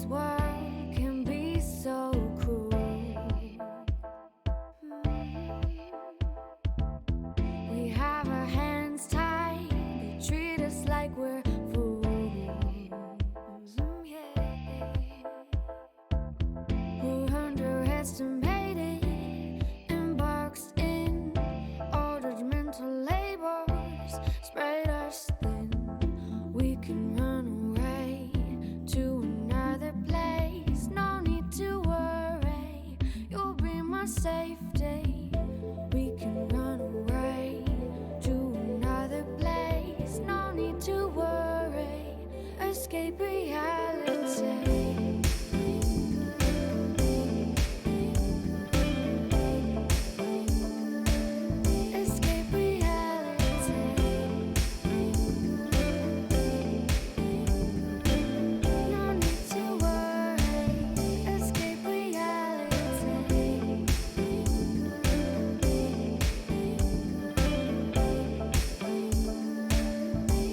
world can be so cruel. We have our hands tied, they treat us like we're fools. We're underestimated and boxed in. All judgmental labels spread us thin. We can run away to another place. No need to worry, you'll be my safety. We can run away to another place. No need to worry, escape reality. Escape reality. No need to worry, escape reality.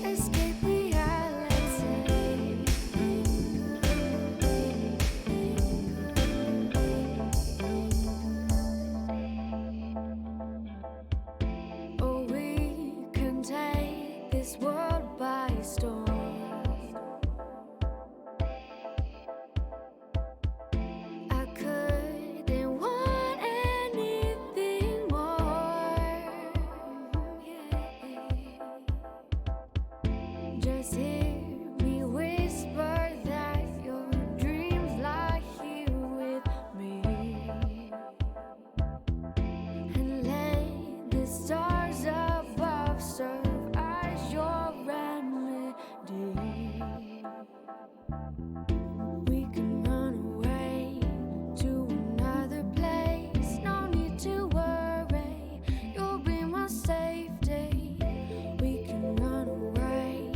Escape reality. Oh, we can take this world by storm. I couldn't want anything more. Just hear me whisper that your dreams lie here with me. And let the stars above serve as your remedy. We can run away to another place. No need to worry, you'll be my safety. We can run away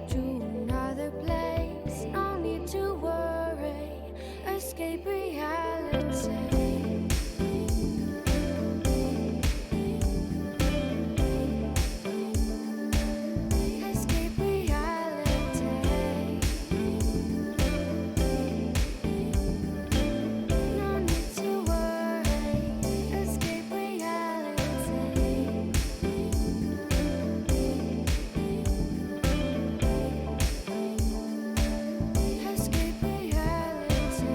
to another place. No need to worry, escape reality. Escape reality. No need to worry, escape reality. Escape reality.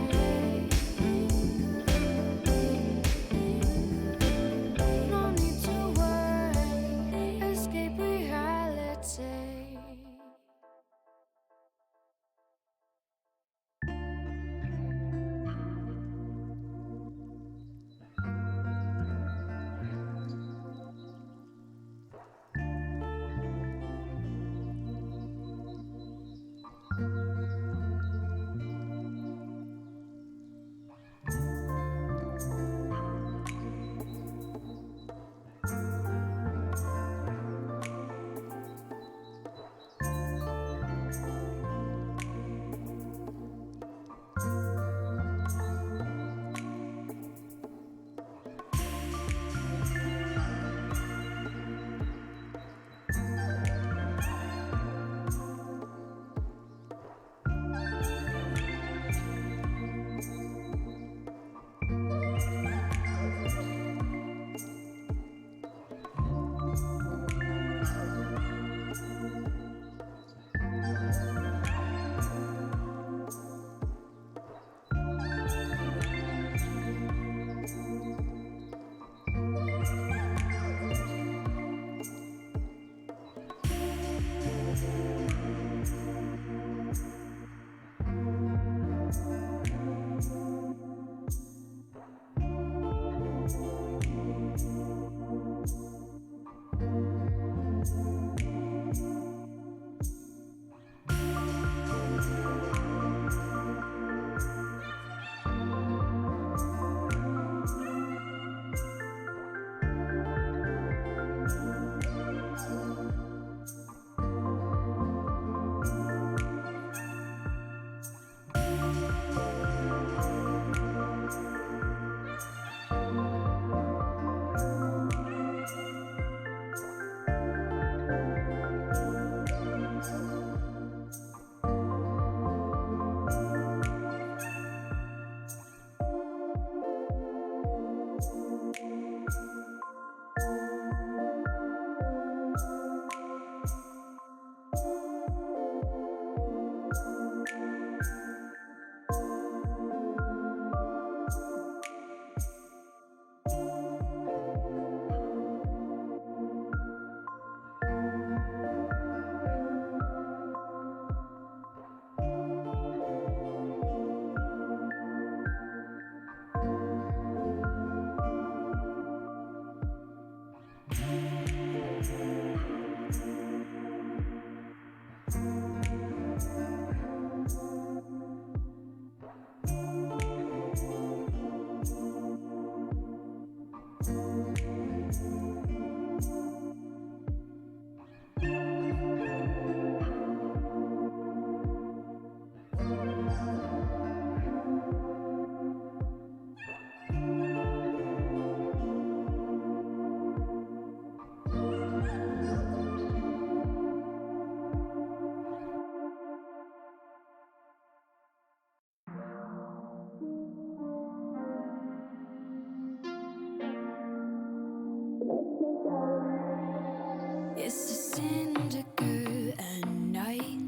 It's just indigo at night,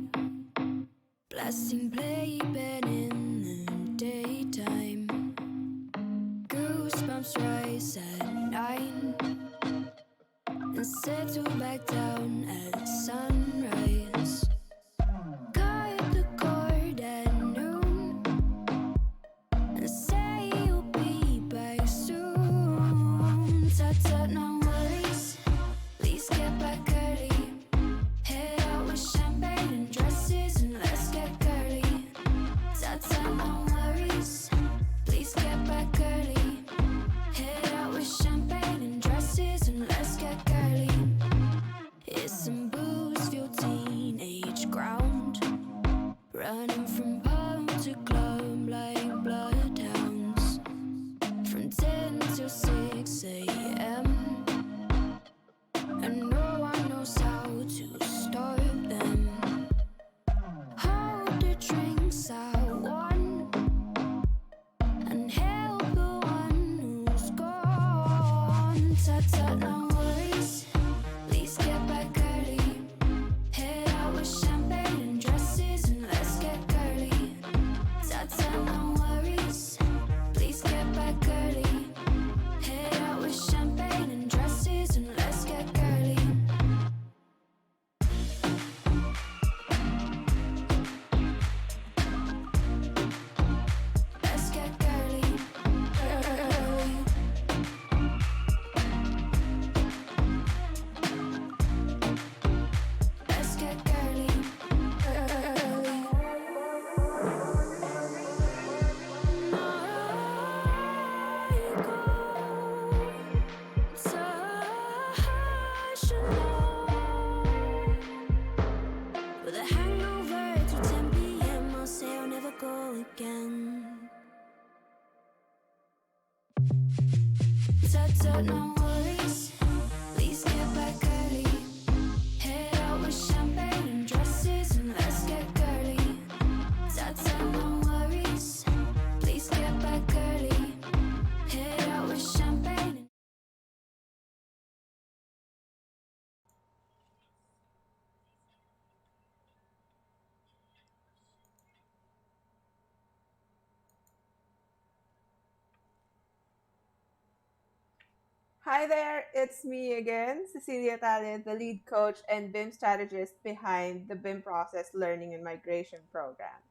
blasting playpen in the daytime. Goosebumps rise at night and settle back down at sunrise. Cut the cord at noon and say you'll be back soon. Tut tut, no worries, please get back early. Head out with champagne and dresses and let's get girly. Tut tut, no worries, please get back early. Head out with champagne and dresses and let's get girly. It's some booze fueled teenage ground, running from pub to club like bloodhounds, from 10 till 6 a.m. and no one knows how to stop them. Hold the drinks out one and help the one who's gone. Tut tut, no worries, please get back early. Head out with champagne and dresses and let's get girly. Tut tut, no worries, please get back early. Head out with champagne and dresses and let's get girly. Let's get girly. Girly. Let's get girly. Girly. I go touch alone with a hangover till 10 p.m. I'll say I'll never go again. Tut tut, no worries, please get back early. Head out with champagne and dresses and let's get girly. Tut tut, no worries, please get back early. Head out with champagne. Hi there, it's me again, Cecilia Talent, the lead coach and BIM strategist behind the BIM Process Learning and Migration Program.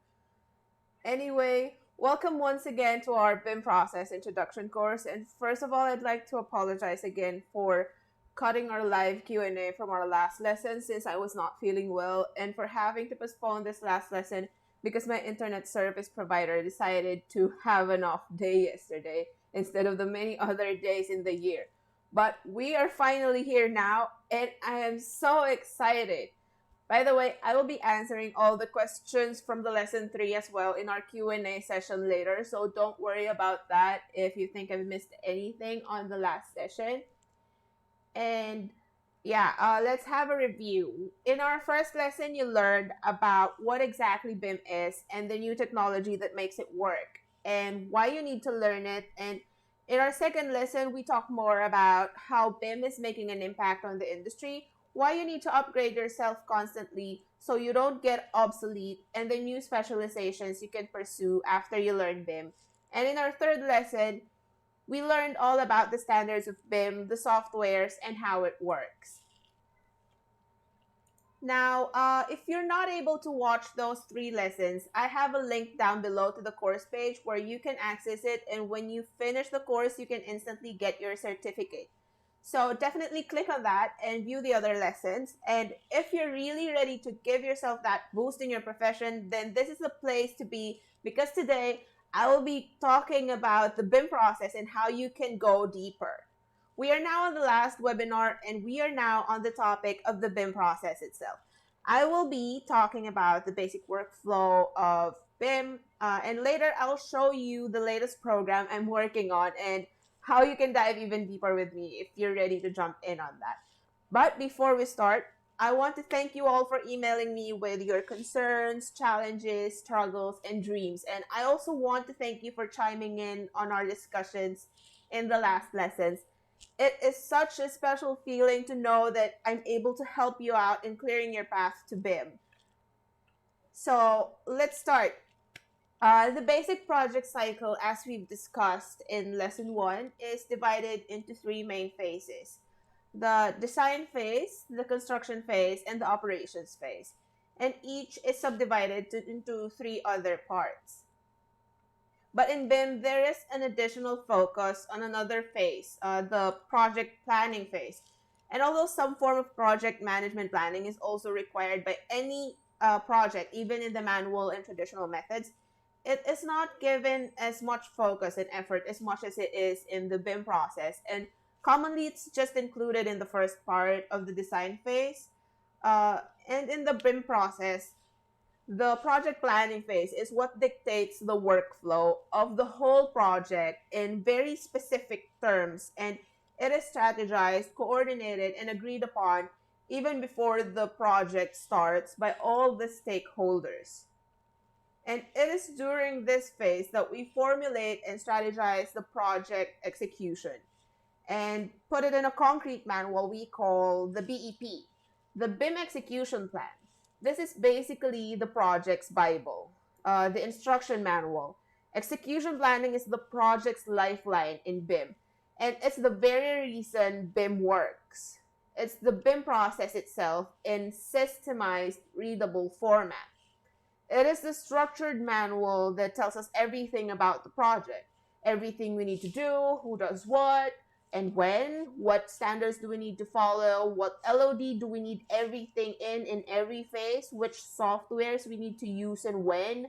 Anyway, welcome once again to our BIM Process Introduction course. And first of all, I'd like to apologize again for cutting our live Q&A from our last lesson since I was not feeling well and for having to postpone this last lesson because my internet service provider decided to have an off day yesterday instead of the many other days in the year. But we are finally here now, and I am so excited. By the way, I will be answering all the questions from the lesson 3 as well in our Q&A session later, so don't worry about that if you think I've missed anything on the last session. And yeah, let's have a review. In our first lesson, you learned about what exactly BIM is and the new technology that makes it work and why you need to learn it. And in our second lesson, we talk more about how BIM is making an impact on the industry, why you need to upgrade yourself constantly so you don't get obsolete, and the new specializations you can pursue after you learn BIM. And in our third lesson, we learned all about the standards of BIM, the softwares, and how it works. Now, if you're not able to watch those 3 lessons, I have a link down below to the course page where you can access it, and when you finish the course, you can instantly get your certificate. So definitely click on that and view the other lessons. And if you're really ready to give yourself that boost in your profession, then this is the place to be, because today I will be talking about the BIM process and how you can go deeper. We are now on the last webinar, and we are now on the topic of the BIM process itself. I will be talking about the basic workflow of BIM, and later I'll show you the latest program I'm working on and how you can dive even deeper with me if you're ready to jump in on that. But before we start, I want to thank you all for emailing me with your concerns, challenges, struggles, and dreams. And I also want to thank you for chiming in on our discussions in the last lessons. It is such a special feeling to know that I'm able to help you out in clearing your path to BIM. So let's start. The basic project cycle, as we've discussed in lesson 1, is divided into 3 main phases: the design phase, the construction phase, and the operations phase. And each is subdivided into 3 other parts. But in BIM, there is an additional focus on another phase, the project planning phase. And although some form of project management planning is also required by any project, even in the manual and traditional methods, it is not given as much focus and effort as much as it is in the BIM process. And commonly, it's just included in the first part of the design phase. And in the BIM process, the project planning phase is what dictates the workflow of the whole project in very specific terms, and it is strategized, coordinated, and agreed upon even before the project starts by all the stakeholders. And it is during this phase that we formulate and strategize the project execution and put it in a concrete manual we call the BEP, the BIM Execution Plan. This is basically the project's Bible, the instruction manual. Execution planning is the project's lifeline in BIM, and it's the very reason BIM works. It's the BIM process itself in systemized, readable format. It is the structured manual that tells us everything about the project, everything we need to do, who does what, and when, what standards do we need to follow, what LOD do we need everything in every phase, which softwares we need to use and when,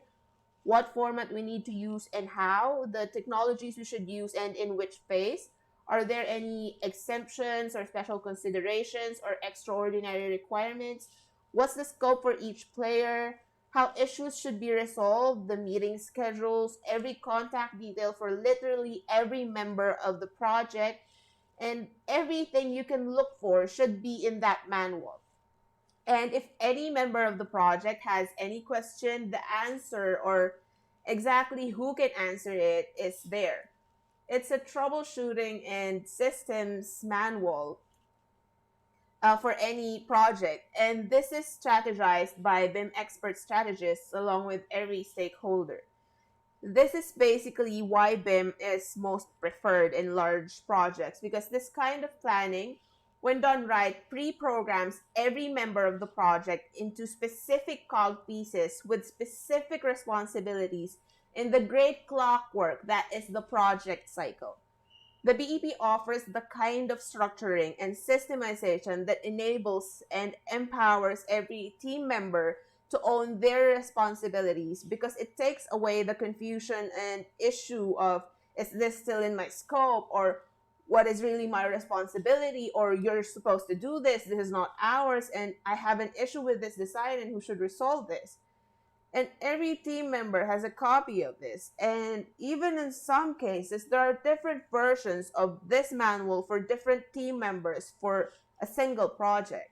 what format we need to use and how, the technologies we should use and in which phase. Are there any exemptions or special considerations or extraordinary requirements? What's the scope for each player? How issues should be resolved, the meeting schedules, every contact detail for literally every member of the project, and everything you can look for should be in that manual. And if any member of the project has any question, the answer or exactly who can answer it is there. It's a troubleshooting and systems manual for any project. And this is strategized by BIM expert strategists along with every stakeholder. This is basically why BIM is most preferred in large projects, because this kind of planning, when done right, pre-programs every member of the project into specific cog pieces with specific responsibilities in the great clockwork that is the project cycle. The BEP offers the kind of structuring and systemization that enables and empowers every team member to own their responsibilities, because it takes away the confusion and issue of, is this still in my scope, or what is really my responsibility, or you're supposed to do this is not ours, and I have an issue with this design and who should resolve this. And every team member has a copy of this. And even in some cases, there are different versions of this manual for different team members for a single project.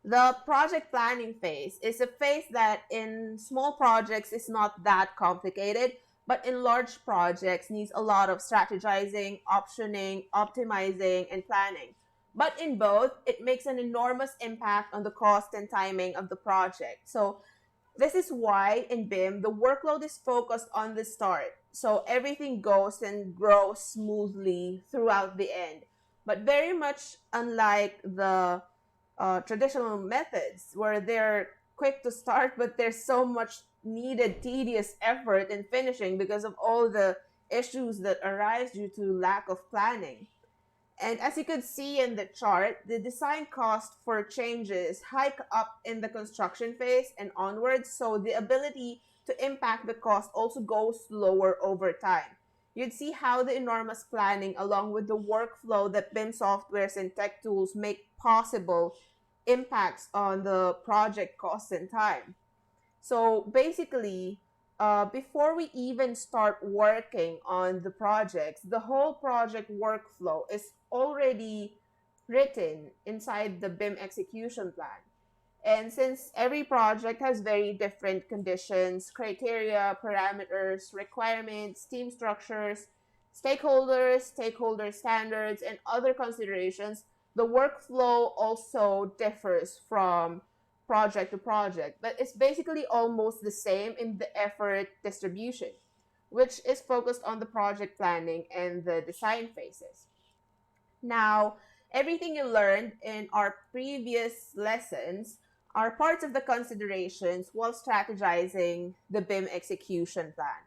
The project planning phase is a phase that in small projects is not that complicated, but in large projects needs a lot of strategizing, optioning, optimizing, and planning. But in both, it makes an enormous impact on the cost and timing of the project. So this is why in BIM, the workload is focused on the start. So everything goes and grows smoothly throughout the end. But very much unlike the traditional methods where they're quick to start, but there's so much needed tedious effort in finishing because of all the issues that arise due to lack of planning. And as you could see in the chart, the design cost for changes hike up in the construction phase and onwards, so the ability to impact the cost also goes lower over time. You'd see how the enormous planning along with the workflow that BIM softwares and tech tools make possible impacts on the project cost and time. So basically, before we even start working on the projects, the whole project workflow is already written inside the BIM execution plan. And since every project has very different conditions, criteria, parameters, requirements, team structures, stakeholder standards, and other considerations, the workflow also differs from project to project, but it's basically almost the same in the effort distribution, which is focused on the project planning and the design phases. Now, everything you learned in our previous lessons are parts of the considerations while strategizing the BIM execution plan.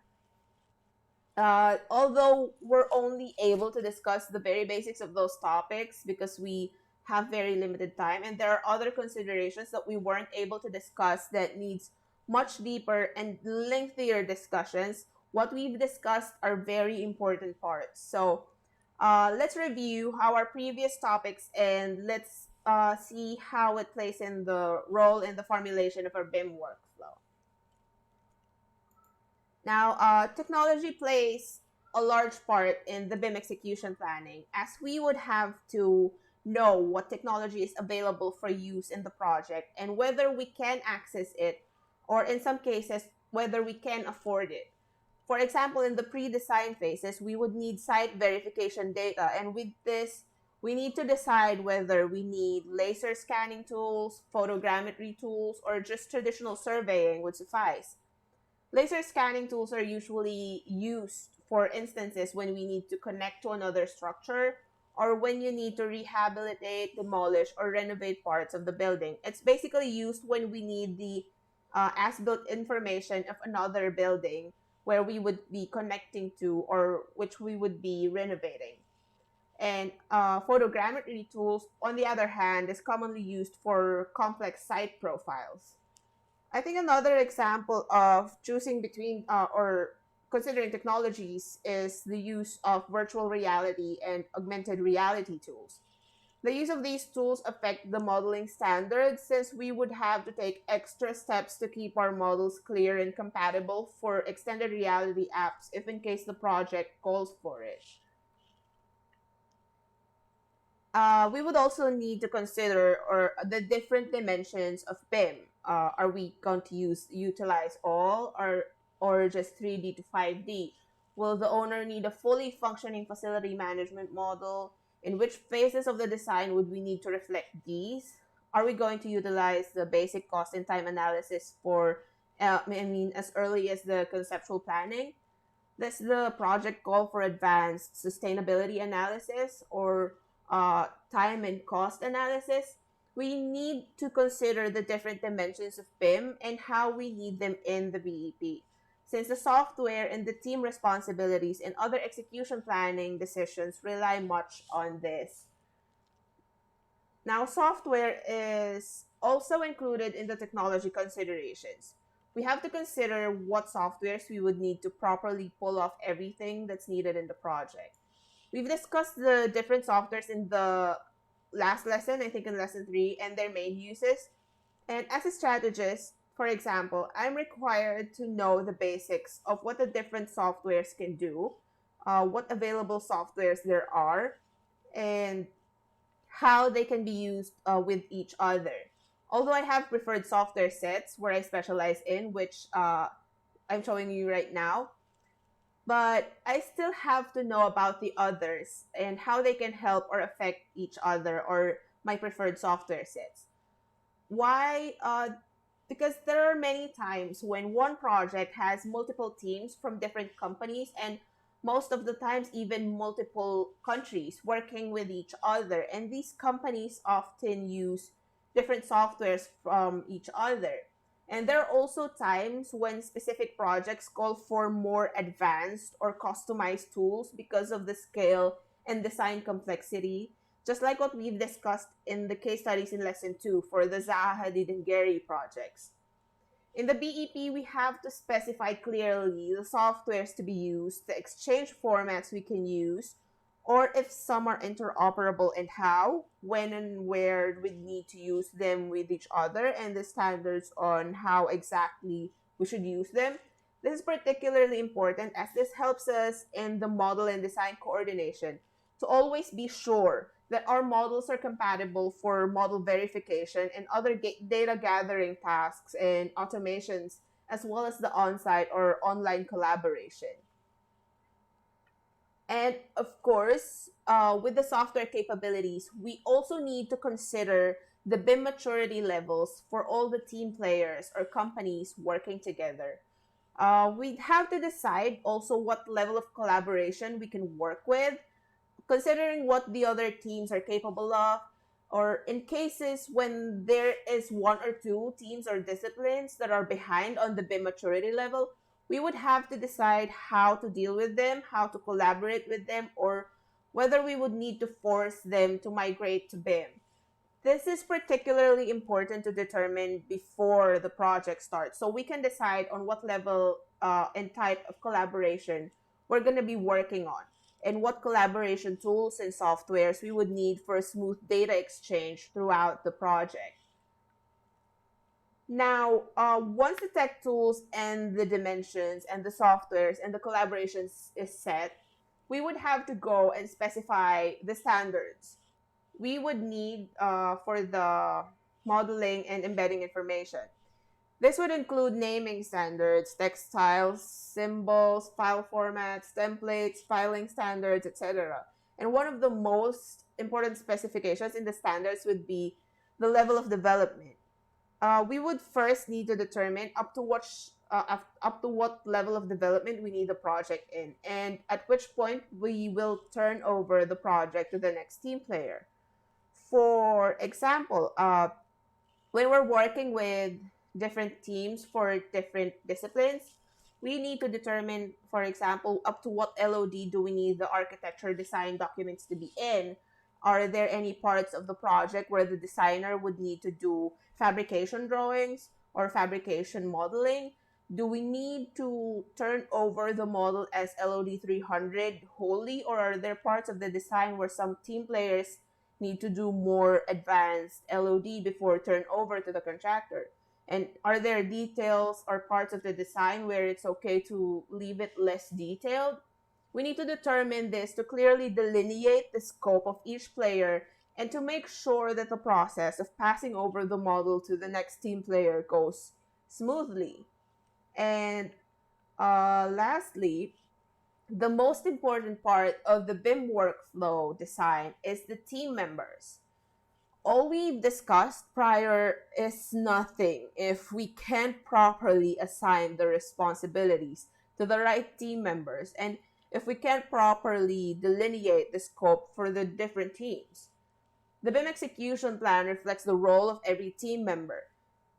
Although we're only able to discuss the very basics of those topics because we have very limited time, and there are other considerations that we weren't able to discuss that needs much deeper and lengthier discussions. What we've discussed are very important parts. So let's review our previous topics and let's see how it plays in the role in the formulation of our BIM workflow. Now, technology plays a large part in the BIM execution planning, as we would have to know what technology is available for use in the project and whether we can access it, or in some cases, whether we can afford it. For example, in the pre-design phases, we would need site verification data, and with this, we need to decide whether we need laser scanning tools, photogrammetry tools, or just traditional surveying would suffice. Laser scanning tools are usually used for instances when we need to connect to another structure or when you need to rehabilitate, demolish, or renovate parts of the building. It's basically used when we need the as-built information of another building where we would be connecting to or which we would be renovating. And photogrammetry tools, on the other hand, is commonly used for complex site profiles. I think another example of choosing between or considering technologies is the use of virtual reality and augmented reality tools. The use of these tools affect the modeling standards since we would have to take extra steps to keep our models clear and compatible for extended reality apps if in case the project calls for it. We would also need to consider the different dimensions of BIM. Are we going to utilize all or just 3D to 5D? Will the owner need a fully functioning facility management model? In which phases of the design would we need to reflect these? Are we going to utilize the basic cost and time analysis for, as early as the conceptual planning? Does the project call for advanced sustainability analysis or time and cost analysis? We need to consider the different dimensions of BIM and how we need them in the BEP. Since the software and the team responsibilities and other execution planning decisions rely much on this. Now, software is also included in the technology considerations. We have to consider what softwares we would need to properly pull off everything that's needed in the project. We've discussed the different softwares in the last lesson, I think in lesson 3, and their main uses. And as a strategist, for example, I'm required to know the basics of what the different softwares can do, what available softwares there are, and how they can be used with each other. Although I have preferred software sets where I specialize in, which I'm showing you right now, but I still have to know about the others and how they can help or affect each other or my preferred software sets. Why? Because there are many times when one project has multiple teams from different companies and most of the times even multiple countries working with each other, and these companies often use different softwares from each other. And there are also times when specific projects call for more advanced or customized tools because of the scale and design complexity, just like what we've discussed in the case studies in lesson 2 for the Zaha Hadid and Gary projects. In the BEP, we have to specify clearly the softwares to be used, the exchange formats we can use, or if some are interoperable and how, when and where we need to use them with each other, and the standards on how exactly we should use them. This is particularly important as this helps us in the model and design coordination to always be sure that our models are compatible for model verification and other data gathering tasks and automations, as well as the on-site or online collaboration. And of course, with the software capabilities, we also need to consider the BIM maturity levels for all the team players or companies working together. We'd have to decide also what level of collaboration we can work with, considering what the other teams are capable of, or in cases when there is one or two teams or disciplines that are behind on the BIM maturity level, we would have to decide how to deal with them, how to collaborate with them, or whether we would need to force them to migrate to BIM. This is particularly important to determine before the project starts, so we can decide on what level and type of collaboration we're going to be working on, and what collaboration tools and softwares we would need for a smooth data exchange throughout the project. Now, once the tech tools and the dimensions and the softwares and the collaborations is set, we would have to go and specify the standards we would need for the modeling and embedding information. This would include naming standards, text styles, symbols, file formats, templates, filing standards, etc. And one of the most important specifications in the standards would be the level of development. We would first need to determine up to what level of development we need the project in, and at which point we will turn over the project to the next team player. For example, when we're working with different teams for different disciplines, we need to determine, for example, up to what LOD do we need the architecture design documents to be in? Are there any parts of the project where the designer would need to do fabrication drawings or fabrication modeling? Do we need to turn over the model as LOD 300 wholly, or are there parts of the design where some team players need to do more advanced LOD before turn over to the contractor? And are there details or parts of the design where it's okay to leave it less detailed? We need to determine this to clearly delineate the scope of each player and to make sure that the process of passing over the model to the next team player goes smoothly. And lastly, the most important part of the BIM workflow design is the team members. All we've discussed prior is nothing if we can't properly assign the responsibilities to the right team members, and if we can't properly delineate the scope for the different teams. The BIM execution plan reflects the role of every team member,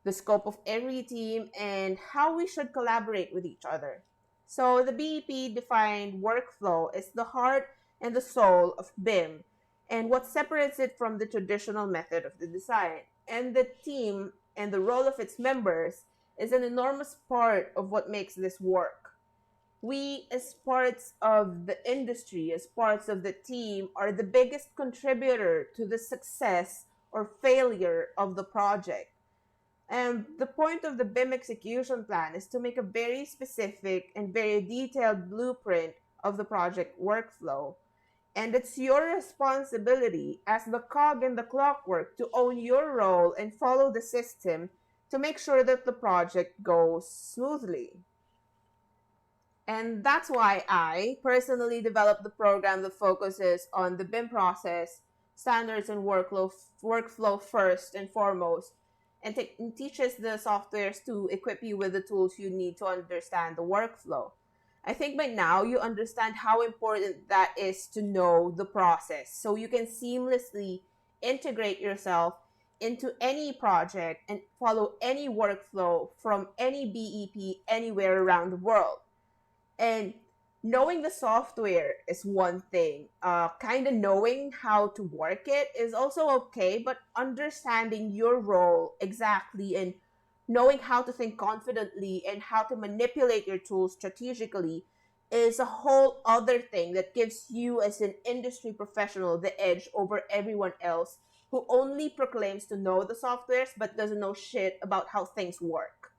the scope of every team, and how we should collaborate with each other. So the BEP defined workflow is the heart and the soul of BIM, and what separates it from the traditional method of the design. And the team and the role of its members is an enormous part of what makes this work. We, as parts of the industry, as parts of the team, are the biggest contributor to the success or failure of the project. And the point of the BIM execution plan is to make a very specific and very detailed blueprint of the project workflow. And it's your responsibility as the cog in the clockwork to own your role and follow the system to make sure that the project goes smoothly. And that's why I personally developed the program that focuses on the BIM process, standards, and workflow first and foremost, and teaches the softwares to equip you with the tools you need to understand the workflow. I think by now you understand how important that is to know the process so you can seamlessly integrate yourself into any project and follow any workflow from any BEP anywhere around the world. And knowing the software is one thing. Kind of knowing how to work it is also okay, but understanding your role exactly and knowing how to think confidently and how to manipulate your tools strategically is a whole other thing that gives you as an industry professional the edge over everyone else who only proclaims to know the softwares but doesn't know shit about how things work.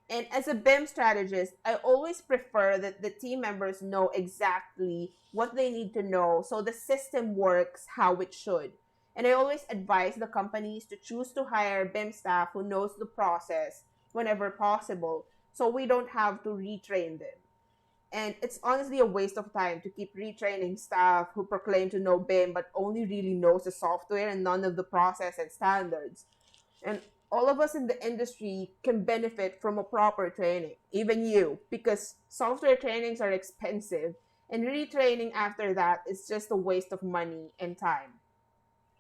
And as a BIM strategist, I always prefer that the team members know exactly what they need to know so the system works how it should. And I always advise the companies to choose to hire BIM staff who knows the process whenever possible so we don't have to retrain them. And it's honestly a waste of time to keep retraining staff who proclaim to know BIM but only really knows the software and none of the process and standards. And all of us in the industry can benefit from a proper training, even you, because software trainings are expensive and retraining after that is just a waste of money and time.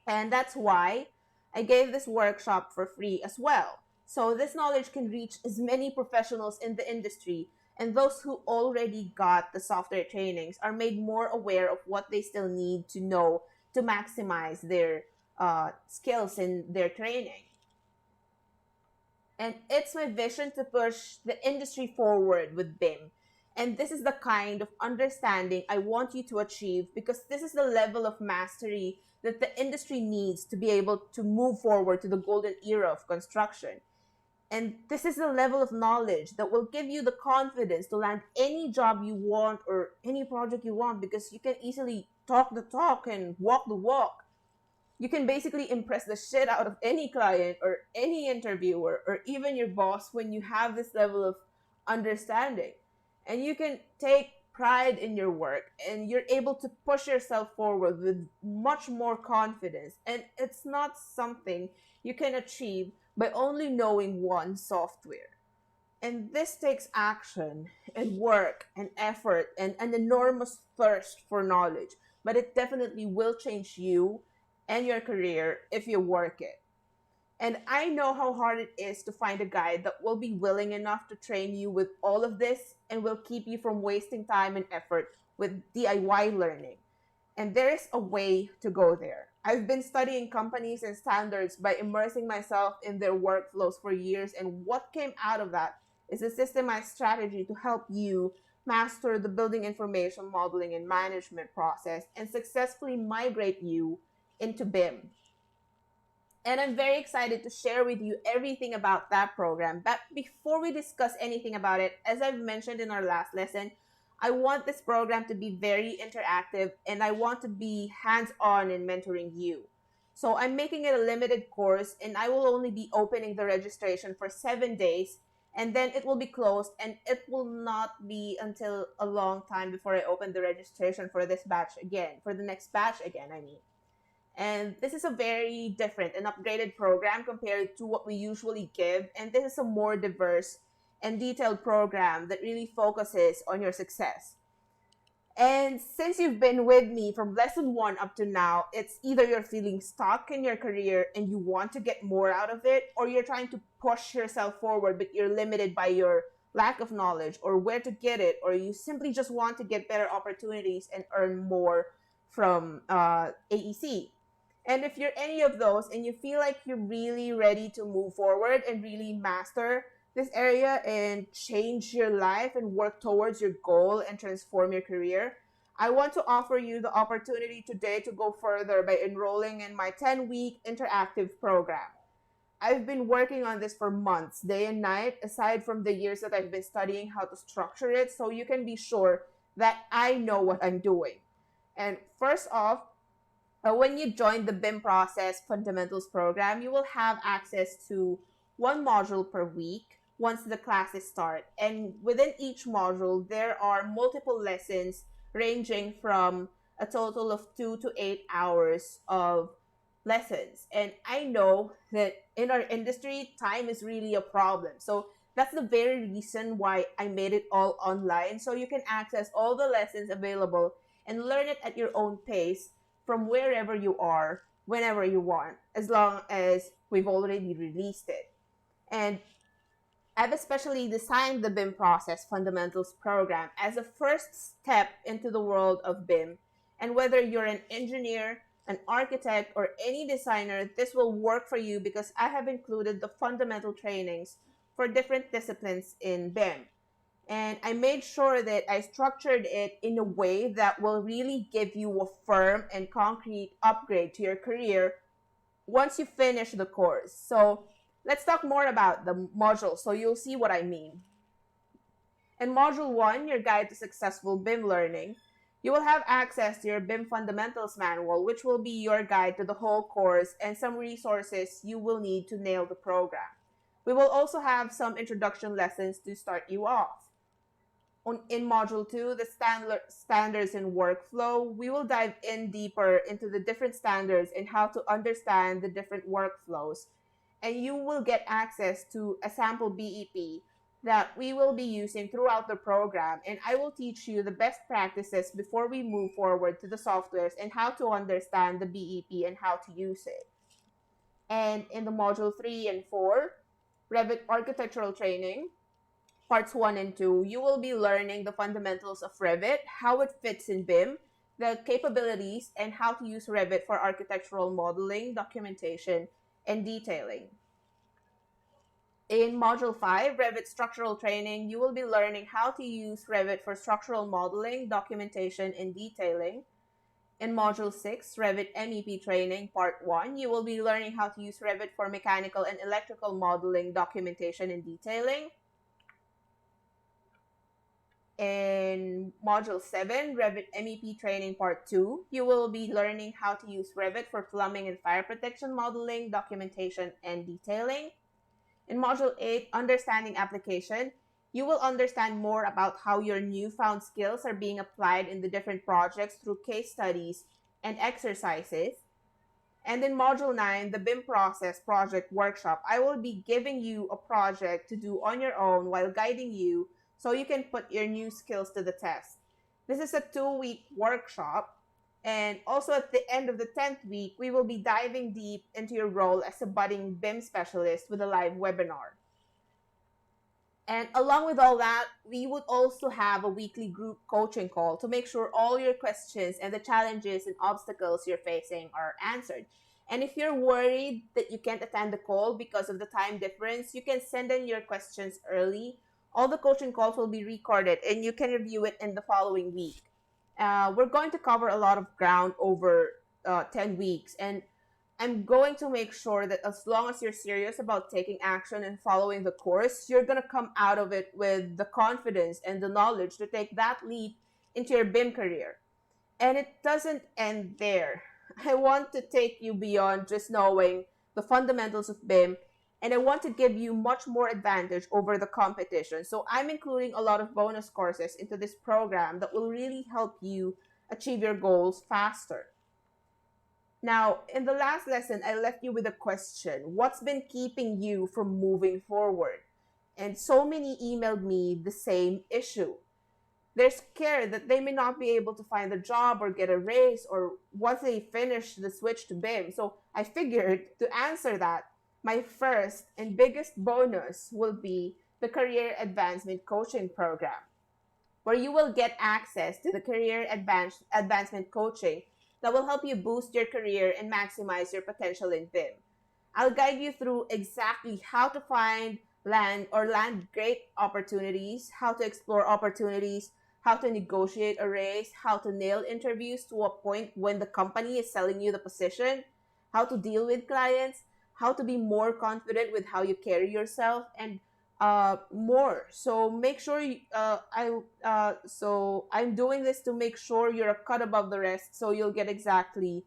And that's why I gave this workshop for free as well. So this knowledge can reach as many professionals in the industry, and those who already got the software trainings are made more aware of what they still need to know to maximize their skills in their training. And it's my vision to push the industry forward with BIM. And this is the kind of understanding I want you to achieve because this is the level of mastery that the industry needs to be able to move forward to the golden era of construction. And this is the level of knowledge that will give you the confidence to land any job you want or any project you want because you can easily talk the talk and walk the walk. You can basically impress the shit out of any client or any interviewer or even your boss when you have this level of understanding. And you can take pride in your work and you're able to push yourself forward with much more confidence. And it's not something you can achieve by only knowing one software. And this takes action and work and effort and an enormous thirst for knowledge. But it definitely will change you and your career if you work it. And I know how hard it is to find a guide that will be willing enough to train you with all of this and will keep you from wasting time and effort with DIY learning. And there is a way to go there. I've been studying companies and standards by immersing myself in their workflows for years, and what came out of that is a systemized strategy to help you master the building information modeling and management process and successfully migrate you into BIM. And I'm very excited to share with you everything about that program. But before we discuss anything about it, as I've mentioned in our last lesson, I want this program to be very interactive and I want to be hands-on in mentoring you. So I'm making it a limited course and I will only be opening the registration for 7 days and then it will be closed and it will not be until a long time before I open the registration for this batch again, for the next batch again, I mean. And this is a very different and upgraded program compared to what we usually give. And this is a more diverse and detailed program that really focuses on your success. And since you've been with me from lesson 1 up to now, it's either you're feeling stuck in your career and you want to get more out of it, or you're trying to push yourself forward, but you're limited by your lack of knowledge or where to get it, or you simply just want to get better opportunities and earn more from AEC. And if you're any of those and you feel like you're really ready to move forward and really master this area and change your life and work towards your goal and transform your career, I want to offer you the opportunity today to go further by enrolling in my 10-week interactive program. I've been working on this for months, day and night, aside from the years that I've been studying how to structure it, so you can be sure that I know what I'm doing. And first off, when you join the BIM Process Fundamentals program, you will have access to one module per week once the classes start. And within each module, there are multiple lessons ranging from a total of 2 to 8 hours of lessons. And I know that in our industry, time is really a problem. So that's the very reason why I made it all online. So you can access all the lessons available and learn it at your own pace from wherever you are, whenever you want, as long as we've already released it. And I've especially designed the BIM Process Fundamentals program as a first step into the world of BIM. And whether you're an engineer, an architect, or any designer, this will work for you because I have included the fundamental trainings for different disciplines in BIM. And I made sure that I structured it in a way that will really give you a firm and concrete upgrade to your career once you finish the course. So let's talk more about the module so you'll see what I mean. In Module 1, your guide to successful BIM learning, you will have access to your BIM Fundamentals Manual, which will be your guide to the whole course and some resources you will need to nail the program. We will also have some introduction lessons to start you off. in Module 2, the standards and workflow, we will dive in deeper into the different standards and how to understand the different workflows. And you will get access to a sample BEP that we will be using throughout the program. And I will teach you the best practices before we move forward to the softwares and how to understand the BEP and how to use it. And in the Module 3 and 4, Revit Architectural Training, Parts 1 and 2, you will be learning the fundamentals of Revit, how it fits in BIM, the capabilities, and how to use Revit for architectural modeling, documentation, and detailing. In Module 5, Revit Structural Training, you will be learning how to use Revit for structural modeling, documentation, and detailing. In Module 6, Revit MEP Training, Part 1, you will be learning how to use Revit for mechanical and electrical modeling, documentation, and detailing. In Module 7, Revit MEP Training Part 2, you will be learning how to use Revit for plumbing and fire protection modeling, documentation, and detailing. In Module 8, Understanding Application, you will understand more about how your newfound skills are being applied in the different projects through case studies and exercises. And in Module 9, the BIM Process Project Workshop, I will be giving you a project to do on your own while guiding you so you can put your new skills to the test. This is a 2-week workshop. And also at the end of the 10th week, we will be diving deep into your role as a budding BIM specialist with a live webinar. And along with all that, we would also have a weekly group coaching call to make sure all your questions and the challenges and obstacles you're facing are answered. And if you're worried that you can't attend the call because of the time difference, you can send in your questions early. All the coaching calls will be recorded and you can review it in the following week. We're going to cover a lot of ground over 10 weeks, and I'm going to make sure that as long as you're serious about taking action and following the course, you're going to come out of it with the confidence and the knowledge to take that leap into your BIM career. And it doesn't end there. I want to take you beyond just knowing the fundamentals of BIM, and I want to give you much more advantage over the competition. So I'm including a lot of bonus courses into this program that will really help you achieve your goals faster. Now, in the last lesson, I left you with a question. What's been keeping you from moving forward? And so many emailed me the same issue. They're scared that they may not be able to find a job or get a raise or once they finish the switch to BIM. So I figured to answer that, my first and biggest bonus will be the Career Advancement Coaching Program, where you will get access to the Career Advancement Coaching that will help you boost your career and maximize your potential in BIM. I'll guide you through exactly how to find, land great opportunities, how to explore opportunities, how to negotiate a raise, how to nail interviews to a point when the company is selling you the position, how to deal with clients, how to be more confident with how you carry yourself, and more. So make sure I'm doing this to make sure you're a cut above the rest, so you'll get exactly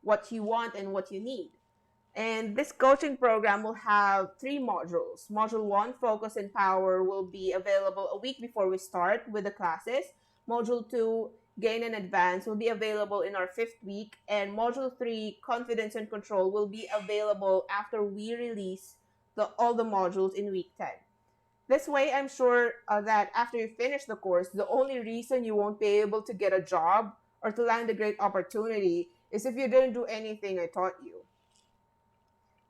what you want and what you need. And this coaching program will have 3 modules. Module 1, Focus and Power, will be available a week before we start with the classes. Module 2, Gain and Advance, will be available in our 5th week. And Module 3, Confidence and Control, will be available after we release all the modules in week 10. This way, I'm sure that after you finish the course, the only reason you won't be able to get a job or to land a great opportunity is if you didn't do anything I taught you.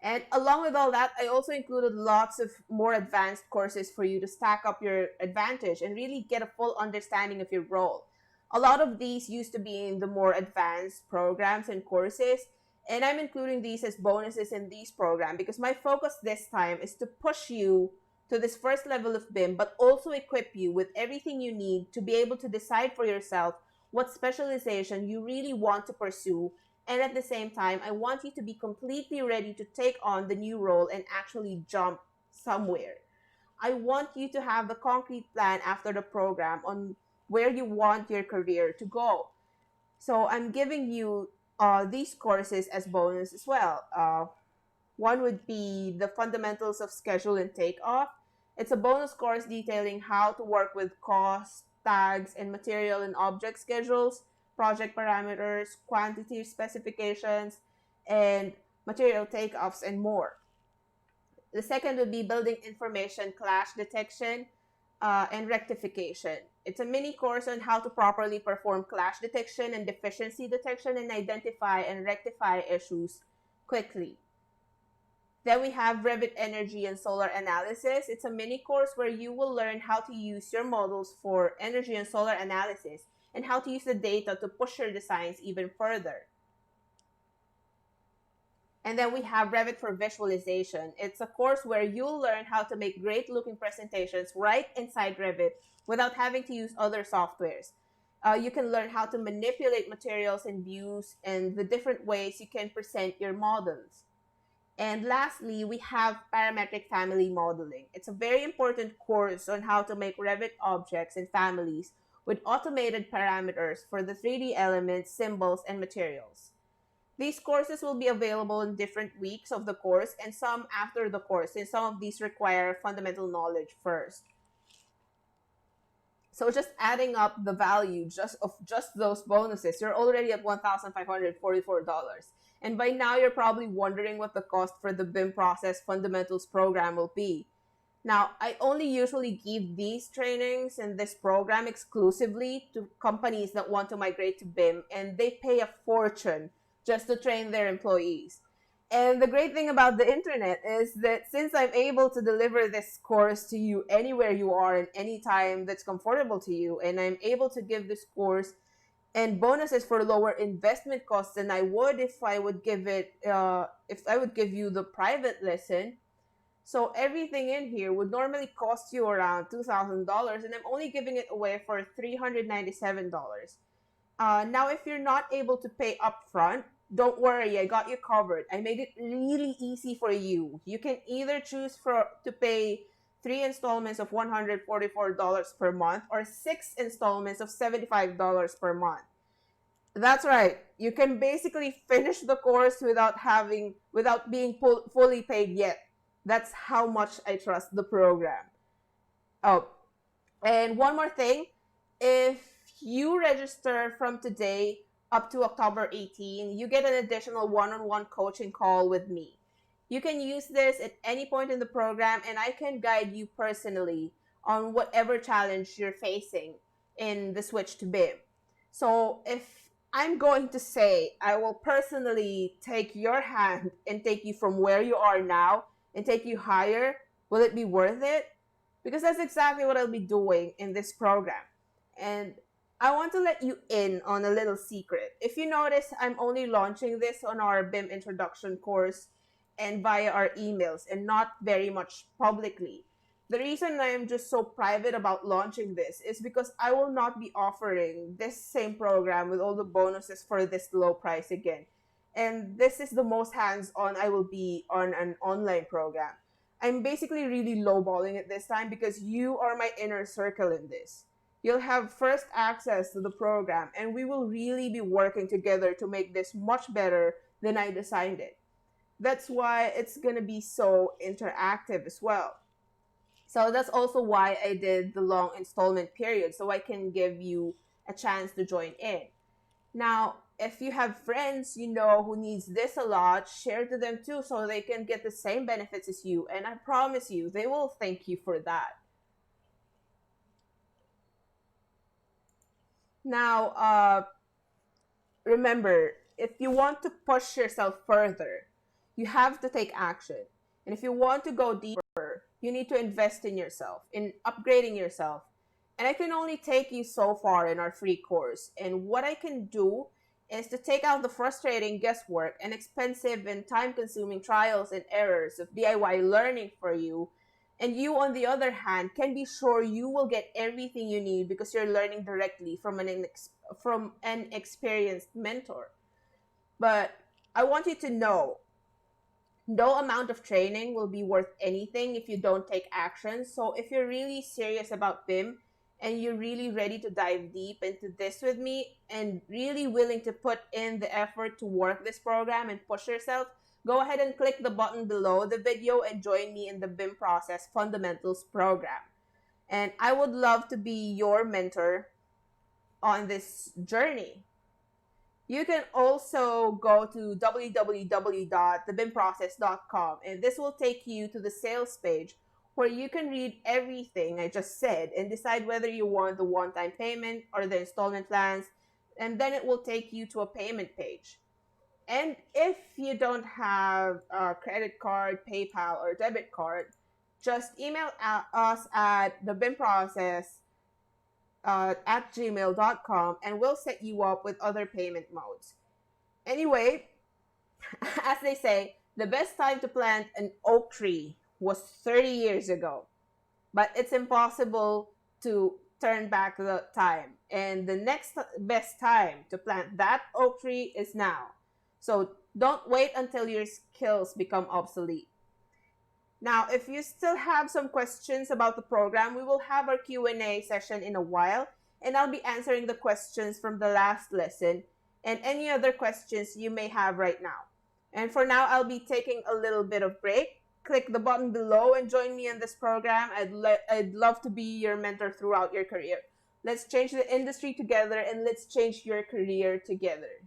And along with all that, I also included lots of more advanced courses for you to stack up your advantage and really get a full understanding of your role. A lot of these used to be in the more advanced programs and courses, and I'm including these as bonuses in these programs because my focus this time is to push you to this first level of BIM, but also equip you with everything you need to be able to decide for yourself what specialization you really want to pursue. And at the same time, I want you to be completely ready to take on the new role and actually jump somewhere. I want you to have the concrete plan after the program on where you want your career to go. So I'm giving you these courses as bonus as well. One would be the Fundamentals of Schedule and Takeoff. It's a bonus course detailing how to work with cost, tags, and material and object schedules, project parameters, quantity specifications, and material takeoffs, and more. The second would be building information clash detection and rectification. It's a mini course on how to properly perform clash detection and deficiency detection and identify and rectify issues quickly. Then we have Revit Energy and Solar Analysis. It's a mini course where you will learn how to use your models for energy and solar analysis and how to use the data to push your designs even further. And then we have Revit for Visualization. It's a course where you'll learn how to make great looking presentations right inside Revit without having to use other softwares. You can learn how to manipulate materials and views and the different ways you can present your models. And lastly, we have Parametric Family Modeling. It's a very important course on how to make Revit objects and families with automated parameters for the 3D elements, symbols, and materials. These courses will be available in different weeks of the course and some after the course, and some of these require fundamental knowledge first. So just adding up the value of just those bonuses, you're already at $1,544. And by now, you're probably wondering what the cost for the BIM Process Fundamentals program will be. Now, I only usually give these trainings and this program exclusively to companies that want to migrate to BIM, and they pay a fortune just to train their employees. And the great thing about the internet is that since I'm able to deliver this course to you anywhere you are and anytime that's comfortable to you, and I'm able to give this course and bonuses for lower investment costs than I would if I would give you the private lesson. So everything in here would normally cost you around $2,000, and I'm only giving it away for $397. Now, if you're not able to pay upfront, don't worry, I got you covered. I made it really easy for you. You can either choose to pay 3 installments of $144 per month or 6 installments of $75 per month. That's right. You can basically finish the course without being fully paid yet. That's how much I trust the program. Oh, and one more thing. If you register from today up to October 18, you get an additional one-on-one coaching call with me. You can use this at any point in the program, and I can guide you personally on whatever challenge you're facing in the switch to BIM. So if I'm going to say I will personally take your hand and take you from where you are now and take you higher, will it be worth it? Because that's exactly what I'll be doing in this program. And I want to let you in on a little secret. If you notice, I'm only launching this on our BIM introduction course and via our emails and not very much publicly. The reason I am just so private about launching this is because I will not be offering this same program with all the bonuses for this low price again. And this is the most hands-on I will be on an online program. I'm basically really lowballing it this time because you are my inner circle in this. You'll have first access to the program, and we will really be working together to make this much better than I designed it. That's why it's going to be so interactive as well. So that's also why I did the long installment period, so I can give you a chance to join in. Now, if you have friends you know who needs this a lot, share to them too so they can get the same benefits as you, and I promise you, they will thank you for that. Now, remember, if you want to push yourself further, you have to take action. And if you want to go deeper, you need to invest in yourself, in upgrading yourself. And I can only take you so far in our free course. And what I can do is to take out the frustrating guesswork and expensive and time-consuming trials and errors of DIY learning for you. And you, on the other hand, can be sure you will get everything you need because you're learning directly from an experienced mentor. But I want you to know, no amount of training will be worth anything if you don't take action. So if you're really serious about BIM and you're really ready to dive deep into this with me and really willing to put in the effort to work this program and push yourself, go ahead and click the button below the video and join me in the BIM Process Fundamentals program. And I would love to be your mentor on this journey. You can also go to www.thebimprocess.com, and this will take you to the sales page where you can read everything I just said and decide whether you want the one-time payment or the installment plans, and then it will take you to a payment page. And if you don't have a credit card, PayPal, or debit card, just email us at the BIM process at gmail.com, and we'll set you up with other payment modes. Anyway, as they say, the best time to plant an oak tree was 30 years ago, but it's impossible to turn back the time. And the next best time to plant that oak tree is now. So don't wait until your skills become obsolete. Now, if you still have some questions about the program, we will have our Q&A session in a while, and I'll be answering the questions from the last lesson and any other questions you may have right now. And for now, I'll be taking a little bit of break. Click the button below and join me in this program. I'd love to be your mentor throughout your career. Let's change the industry together, and let's change your career together.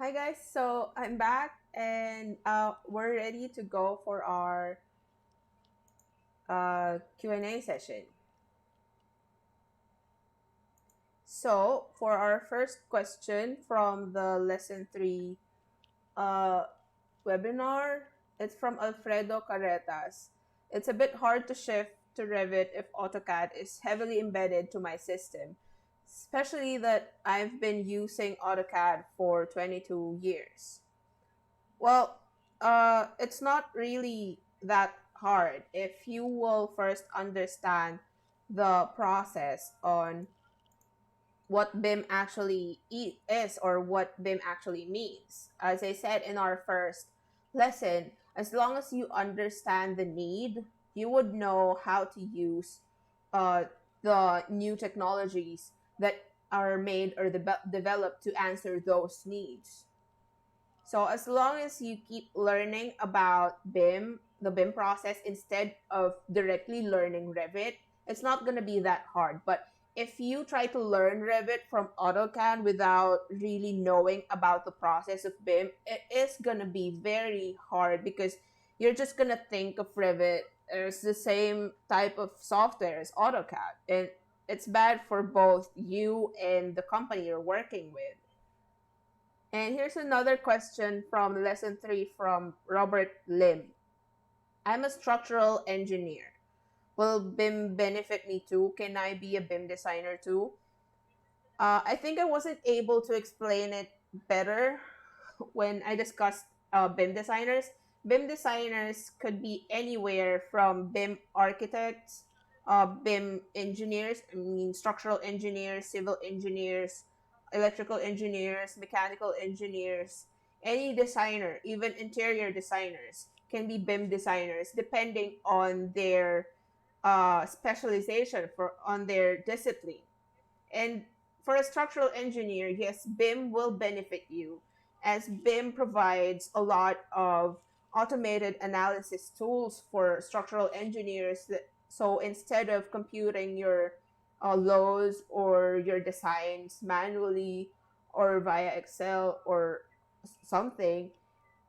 Hi guys, so I'm back and we're ready to go for our Q&A session. So for our first question from the lesson 3 uh, webinar, it's from Alfredo Carretas. It's a bit hard to shift to Revit if AutoCAD is heavily embedded to my system, especially that I've been using AutoCAD for 22 years. Well, it's not really that hard if you will first understand the process on what BIM actually is or what BIM actually means. As I said in our first lesson, as long as you understand the need, you would know how to use uh, the new technologies that are made or developed to answer those needs. So as long as you keep learning about BIM, the BIM process, instead of directly learning Revit, it's not going to be that hard. But if you try to learn Revit from AutoCAD without really knowing about the process of BIM, it is going to be very hard because you're just going to think of Revit as the same type of software as AutoCAD. And it's bad for both you and the company you're working with. And here's another question from lesson 3 from Robert Lim. I'm a structural engineer. Will BIM benefit me too? Can I be a BIM designer too? I think I wasn't able to explain it better when I discussed BIM designers. BIM designers could be anywhere from BIM architects, BIM engineers, I mean structural engineers, civil engineers, electrical engineers, mechanical engineers, any designer, even interior designers can be BIM designers depending on their specialization for on their discipline. And for a structural engineer, yes, BIM will benefit you as BIM provides a lot of automated analysis tools for structural engineers. So instead of computing your loads or your designs manually or via Excel or something,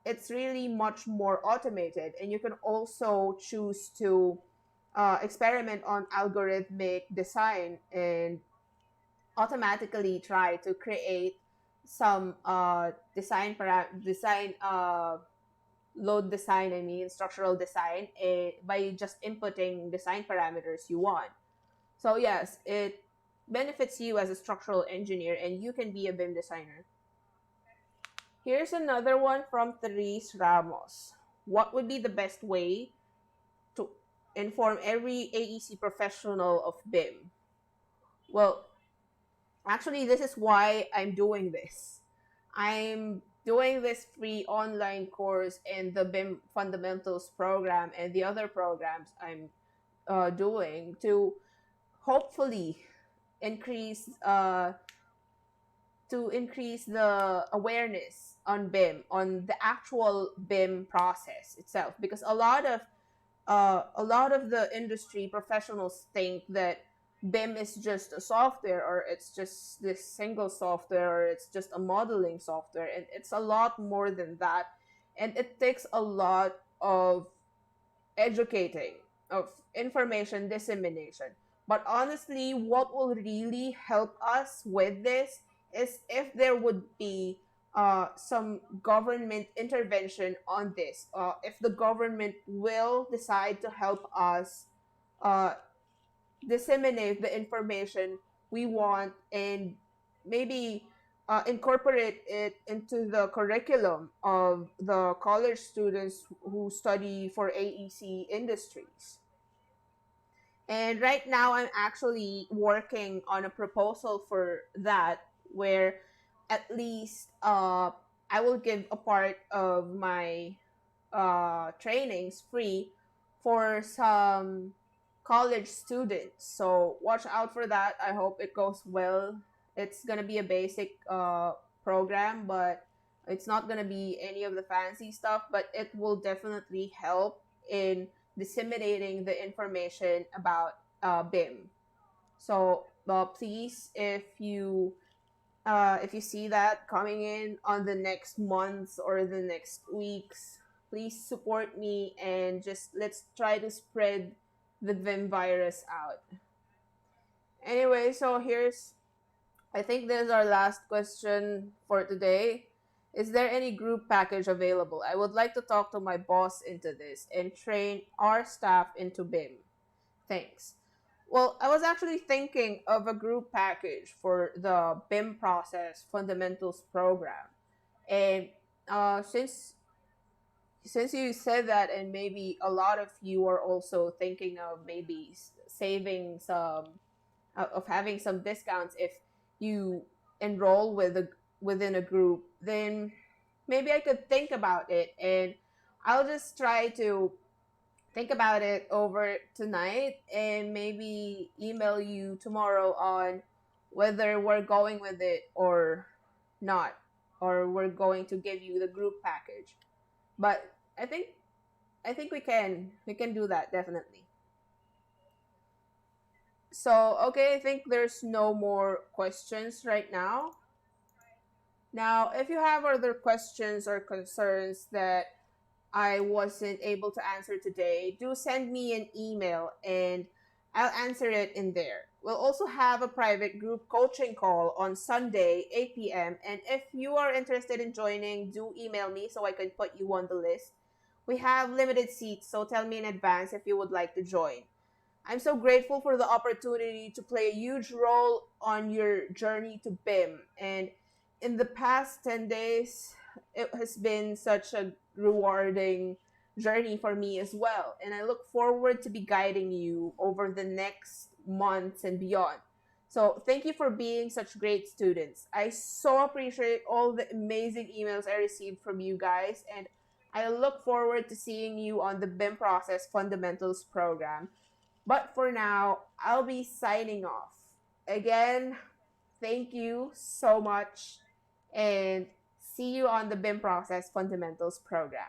it's really much more automated. And you can also choose to experiment on algorithmic design and automatically try to create some load design, I mean structural design, by just inputting design parameters you want. So yes, it benefits you as a structural engineer and you can be a BIM designer. Here's another one from Therese Ramos. What would be the best way to inform every AEC professional of BIM? Well, actually, this is why I'm doing this. I'm doing this free online course in the BIM Fundamentals program and the other programs I'm doing to hopefully increase increase the awareness on BIM, on the actual BIM process itself, because a lot of the industry professionals think that BIM is just a software, or it's just this single software, or it's just a modeling software, and it's a lot more than that. And it takes a lot of educating, of information dissemination. But honestly, what will really help us with this is if there would be some government intervention on this. If the government will decide to help us uh, disseminate the information we want and maybe incorporate it into the curriculum of the college students who study for AEC industries. And right now, I'm actually working on a proposal for that, where at least I will give a part of my trainings free for some college students. So watch out for that. I hope it goes well. It's gonna be a basic program, but it's not gonna be any of the fancy stuff. But it will definitely help in disseminating the information about BIM. So please, if you If you see that coming in on the next months or the next weeks, please support me and just let's try to spread the BIM virus out. Anyway, so I think this is our last question for today. Is there any group package available? I would like to talk to my boss into this and train our staff into BIM. Thanks. Well, I was actually thinking of a group package for the BIM process fundamentals program. And since you said that, and maybe a lot of you are also thinking of maybe saving some of having some discounts if you enroll within a group, then maybe I could think about it, and I'll just try to think about it over tonight and maybe email you tomorrow on whether we're going with it or not, or we're going to give you the group package. But I think we can do that definitely. So okay, I think there's no more questions right now. Now, if you have other questions or concerns that I wasn't able to answer today, do send me an email and I'll answer it in there. We'll also have a private group coaching call on Sunday, 8 p.m. And if you are interested in joining, do email me so I can put you on the list. We have limited seats, so tell me in advance if you would like to join. I'm so grateful for the opportunity to play a huge role on your journey to BIM. And in the past 10 days, it has been such a rewarding journey for me as well. And I look forward to be guiding you over the next months and beyond. So thank you for being such great students. I so appreciate all the amazing emails I received from you guys. And I look forward to seeing you on the BIM Process Fundamentals program. But for now, I'll be signing off. Again, thank you so much and see you on the BIM Process Fundamentals program.